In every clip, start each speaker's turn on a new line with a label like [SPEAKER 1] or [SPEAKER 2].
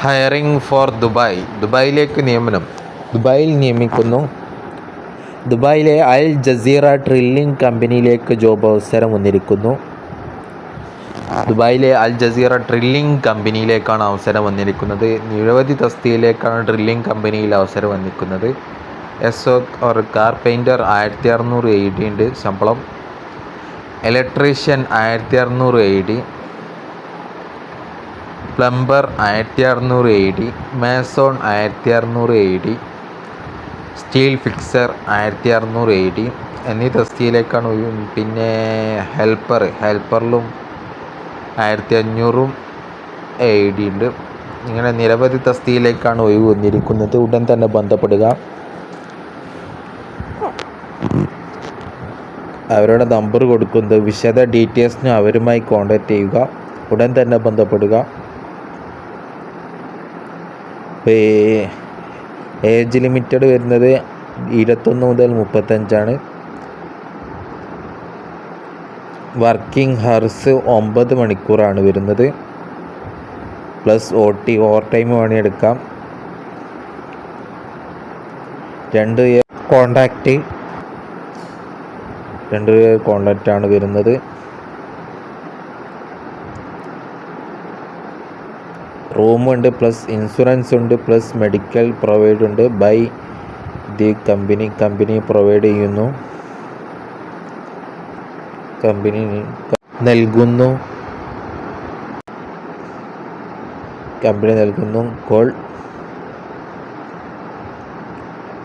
[SPEAKER 1] Hiring four ദുബായിലേക്ക് നിയമനം. ദുബായിൽ നിയമിക്കുന്നു. ദുബായിലെ അൽ ജസീറ ഡ്രില്ലിംഗ് കമ്പനിയിലേക്ക് ജോബ് അവസരം വന്നിരിക്കുന്നു. ദുബായിലെ അൽ ജസീറ ഡ്രില്ലിംഗ് കമ്പനിയിലേക്കാണ് അവസരം വന്നിരിക്കുന്നത്. നിരവധി തസ്തികയിലേക്കാണ് ഡ്രില്ലിംഗ് കമ്പനിയിൽ അവസരം വന്നിരിക്കുന്നത്. ഒരു കാർ പെയിൻറ്റർ 1600 AED ഉണ്ട് ശമ്പളം. Electrician 1600 AED, plumber 1600 AED, മേസോൺ 1600 AED, steel fixer 1600 AED എന്നീ തസ്തികയിലേക്കാണ്. പിന്നെ ഹെൽപ്പറിലും 1500 AED ഉണ്ട്. ഇങ്ങനെ നിരവധി തസ്തികയിലേക്കാണ് ഒഴിവ് വന്നിരിക്കുന്നത്. ഉടൻ തന്നെ ബന്ധപ്പെടുക. അവരുടെ നമ്പർ കൊടുക്കുന്നത്. വിശദ ഡീറ്റെയിൽസിന് അവരുമായി കോൺടാക്റ്റ് ചെയ്യുക. ഉടൻ തന്നെ ബന്ധപ്പെടുക. ഏജ് ലിമിറ്റഡ് വരുന്നത് 21 മുതൽ 35 വർക്കിംഗ് ഹവേഴ്സ് 9 മണിക്കൂറാണ് വരുന്നത്. പ്ലസ് ഓവർ ടൈം പണിയെടുക്കാം. 2 ഇയർ കോൺട്രാക്റ്റ് ആണ് വരുന്നത്. റൂമുണ്ട്, പ്ലസ് ഇൻഷുറൻസ് ഉണ്ട്, പ്ലസ് മെഡിക്കൽ പ്രൊവൈഡ് ഉണ്ട്. ബൈ ദി കമ്പനി പ്രൊവൈഡ് ചെയ്യുന്നു. കമ്പനി നൽകുന്നു. കോൾ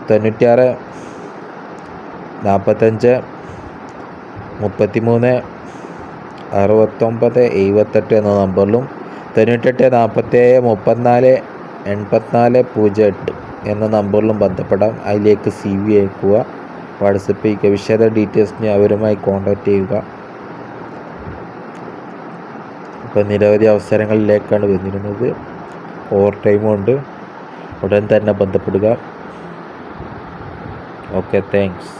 [SPEAKER 1] 96 45 33 69 78 എന്ന നമ്പറിലും 98 47 34 84 08 എന്ന നമ്പറിലും ബന്ധപ്പെടാം. അതിലേക്ക് CV അയക്കുക, വാട്സപ്പ് ചെയ്യുക. വിശദ ഡീറ്റെയിൽസിന് അവരുമായി കോൺടാക്റ്റ് ചെയ്യുക. ഇപ്പോൾ നിരവധി അവസരങ്ങളിലേക്കാണ് വന്നിരുന്നത്. ഓവർ ടൈമുണ്ട്. ഉടൻ തന്നെ ബന്ധപ്പെടുക. Okay, thanks.